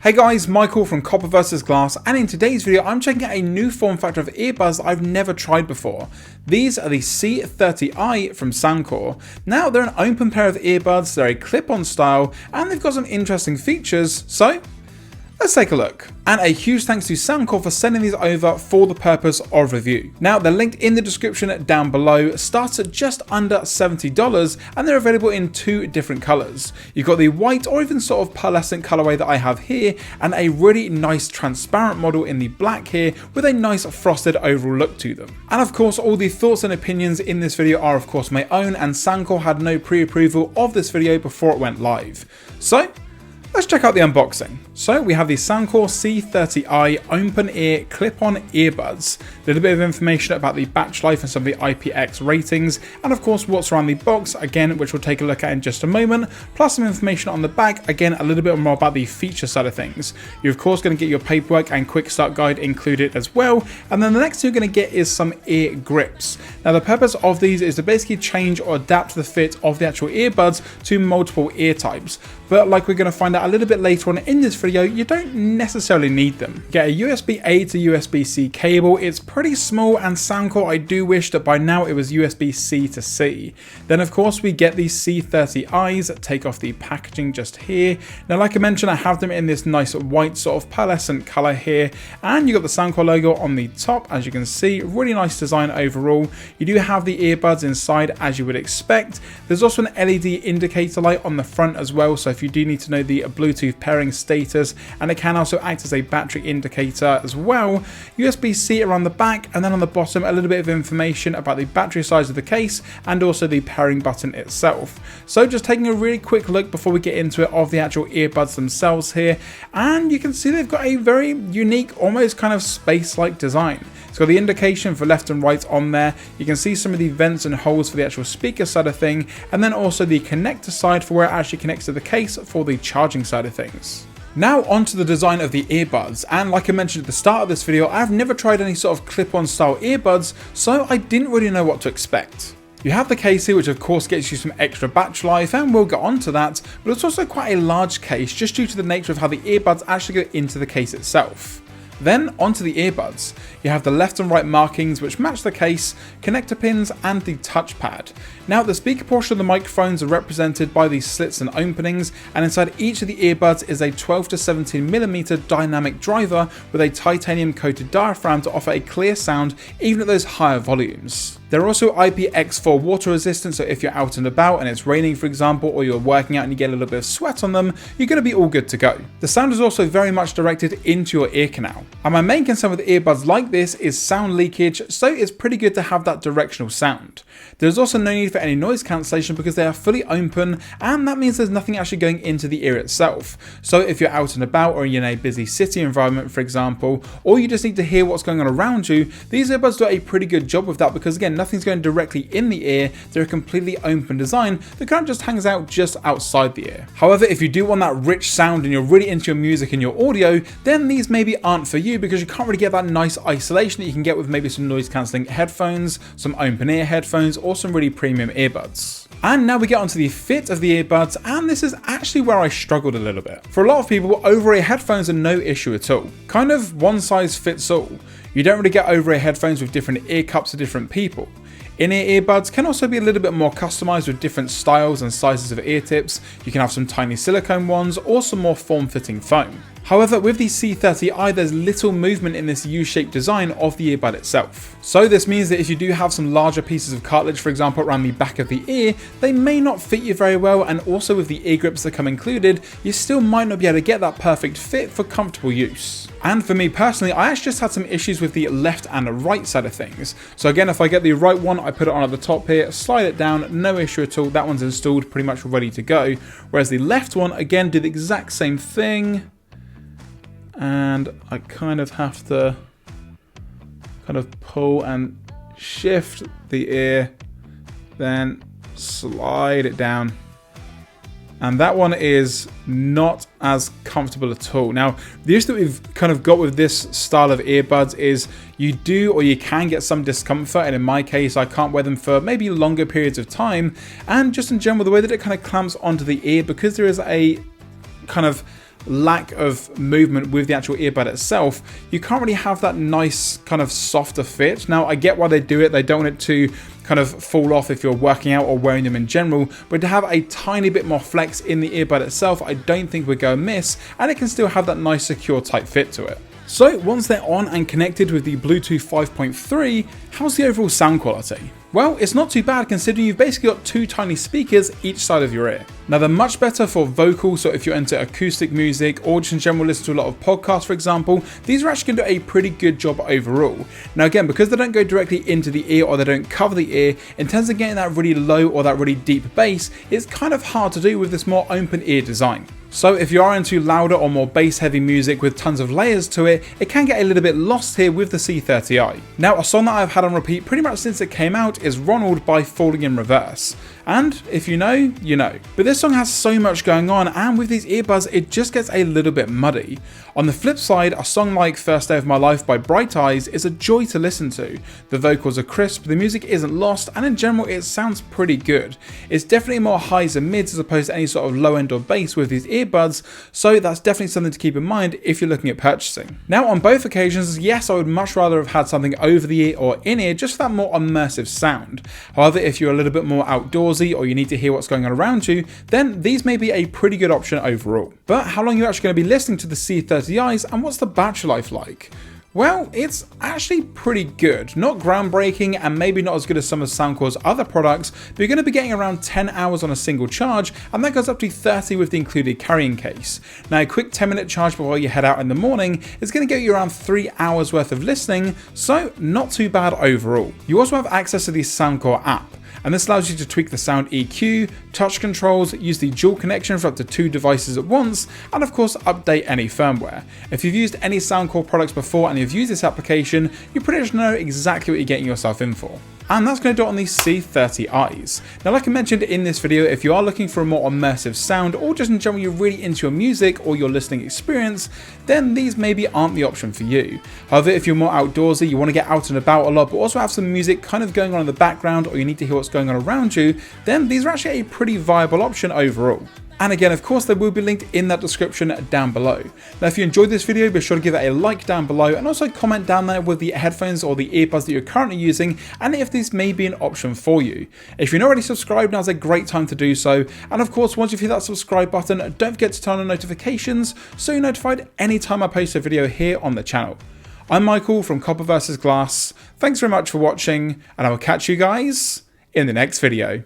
Hey guys, Michael from Copper vs Glass, and in today's video I'm checking out a new form factor of earbuds I've never tried before. These are the C30i from Soundcore. Now they're an open pair of earbuds, they're a clip-on style, and they've got some interesting features, so let's take a look. And a huge thanks to Soundcore for sending these over for the purpose of review. Now they're linked in the description down below, starts at just under $70 and they're available in two different colours. You've got the white or even sort of pearlescent colourway that I have here, and a really nice transparent model in the black here with a nice frosted overall look to them. And of course all the thoughts and opinions in this video are of course my own, and Soundcore had no pre-approval of this video before it went live. So let's check out the unboxing. So we have the Soundcore C30i open ear clip-on earbuds. A little bit of information about the batch life and some of the IPX ratings, and of course what's around the box, again, which we'll take a look at in just a moment, plus some information on the back, again, a little bit more about the feature side of things. You're of course going to get your paperwork and quick start guide included as well, and then the next thing you're going to get is some ear grips. Now the purpose of these is to basically change or adapt the fit of the actual earbuds to multiple ear types, but like we're going to find out a little bit later on in this video, you don't necessarily need them. Get a USB-A to USB-C cable. It's pretty small, and Soundcore, I do wish that by now it was USB-C to C. Then of course we get these C30i's, take off the packaging just here. Now like I mentioned, I have them in this nice white sort of pearlescent colour here, and you got the Soundcore logo on the top, as you can see, really nice design overall. You do have the earbuds inside as you would expect. There's also an LED indicator light on the front as well, so if you do need to know the Bluetooth pairing status, and it can also act as a battery indicator as well. USB-C around the back, and then on the bottom a little bit of information about the battery size of the case and also the pairing button itself. So just taking a really quick look before we get into it of the actual earbuds themselves here, and you can see they've got a very unique, almost kind of space-like design. It's got the indication for left and right on there. You can see some of the vents and holes for the actual speaker side of thing, and then also the connector side for where it actually connects to the case for the charging side of things. Now onto the design of the earbuds, and like I mentioned at the start of this video, I've never tried any sort of clip-on style earbuds, so I didn't really know what to expect. You have the case here, which of course gets you some extra batch life, and we'll get onto that, but it's also quite a large case just due to the nature of how the earbuds actually go into the case itself. Then onto the earbuds. You have the left and right markings which match the case, connector pins, and the touchpad. Now the speaker portion of the microphones are represented by these slits and openings, and inside each of the earbuds is a 12 to 17mm dynamic driver with a titanium coated diaphragm to offer a clear sound even at those higher volumes. They're also IPX4 water resistant, so if you're out and about and it's raining for example, or you're working out and you get a little bit of sweat on them, you're going to be all good to go. The sound is also very much directed into your ear canal. And my main concern with earbuds like this is sound leakage, so it's pretty good to have that directional sound. There's also no need for any noise cancellation because they are fully open, and that means there's nothing actually going into the ear itself. So if you're out and about or in a busy city environment for example, or you just need to hear what's going on around you, these earbuds do a pretty good job with that because again, nothing's going directly in the ear. They're a completely open design that kind of just hangs out just outside the ear. However, if you do want that rich sound and you're really into your music and your audio, then these maybe aren't for you because you can't really get that nice isolation that you can get with maybe some noise cancelling headphones, some open ear headphones, or some really premium earbuds. And now we get onto the fit of the earbuds, and this is actually where I struggled a little bit. For a lot of people, over-ear headphones are no issue at all. Kind of one size fits all. You don't really get over-ear headphones with different ear cups for different people. In-ear earbuds can also be a little bit more customized with different styles and sizes of ear tips. You can have some tiny silicone ones or some more form-fitting foam. However, with the C30i, there's little movement in this U-shaped design of the earbud itself. So this means that if you do have some larger pieces of cartilage, for example, around the back of the ear, they may not fit you very well, and also with the ear grips that come included, you still might not be able to get that perfect fit for comfortable use. And for me personally, I actually just had some issues with the left and right side of things. So again, if I get the right one, I put it on at the top here, slide it down, no issue at all, that one's installed, pretty much ready to go. Whereas the left one, again, did the exact same thing. And I kind of have to kind of pull and shift the ear, then slide it down. And that one is not as comfortable at all. Now, the issue that we've kind of got with this style of earbuds is you do or you can get some discomfort, and in my case, I can't wear them for maybe longer periods of time. And just in general, the way that it kind of clamps onto the ear, because there is a kind of lack of movement with the actual earbud itself, you can't really have that nice kind of softer fit. Now, I get why they do it. They don't want it to kind of fall off if you're working out or wearing them in general, but to have a tiny bit more flex in the earbud itself, I don't think would go amiss, and it can still have that nice secure tight fit to it. So once they're on and connected with the Bluetooth 5.3, how's the overall sound quality? Well, it's not too bad considering you've basically got two tiny speakers each side of your ear. Now they're much better for vocal, so if you're into acoustic music or just in general listen to a lot of podcasts for example, these are actually going to do a pretty good job overall. Now again, because they don't go directly into the ear or they don't cover the ear, in terms of getting that really low or that really deep bass, it's kind of hard to do with this more open ear design. So if you are into louder or more bass heavy music with tons of layers to it, it can get a little bit lost here with the C30i. Now a song that I've had on repeat pretty much since it came out is Ronald by Falling in Reverse. And if you know, you know. But this song has so much going on, and with these earbuds it just gets a little bit muddy. On the flip side, a song like First Day of My Life by Bright Eyes is a joy to listen to. The vocals are crisp, the music isn't lost, and in general it sounds pretty good. It's definitely more highs and mids as opposed to any sort of low end or bass with these earbuds, so that's definitely something to keep in mind if you're looking at purchasing. Now on both occasions, yes, I would much rather have had something over the ear or in ear just for that more immersive sound. However, if you're a little bit more outdoorsy or you need to hear what's going on around you, then these may be a pretty good option overall. But how long are you actually going to be listening to the C30i's, and what's the battery life like? Well, it's actually pretty good. Not groundbreaking and maybe not as good as some of Soundcore's other products, but you're going to be getting around 10 hours on a single charge, and that goes up to 30 with the included carrying case. Now a quick 10-minute charge before you head out in the morning is going to get you around 3 hours worth of listening, so not too bad overall. You also have access to the Soundcore app, and this allows you to tweak the sound EQ, touch controls, use the dual connection for up to 2 devices at once, and of course update any firmware. If you've used any Soundcore products before and you've used this application, you pretty much know exactly what you're getting yourself in for. And that's going to do it on these C30i's. Now like I mentioned in this video, if you are looking for a more immersive sound or just in general you're really into your music or your listening experience, then these maybe aren't the option for you. However, if you're more outdoorsy, you want to get out and about a lot but also have some music kind of going on in the background, or you need to hear what's going on around you, then these are actually a pretty viable option overall. And again, of course, they will be linked in that description down below. Now, if you enjoyed this video, be sure to give it a like down below and also comment down there with the headphones or the earbuds that you're currently using and if this may be an option for you. If you're not already subscribed, now's a great time to do so. And of course, once you've hit that subscribe button, don't forget to turn on notifications so you're notified anytime I post a video here on the channel. I'm Michael from Copper vs Glass. Thanks very much for watching, and I will catch you guys in the next video.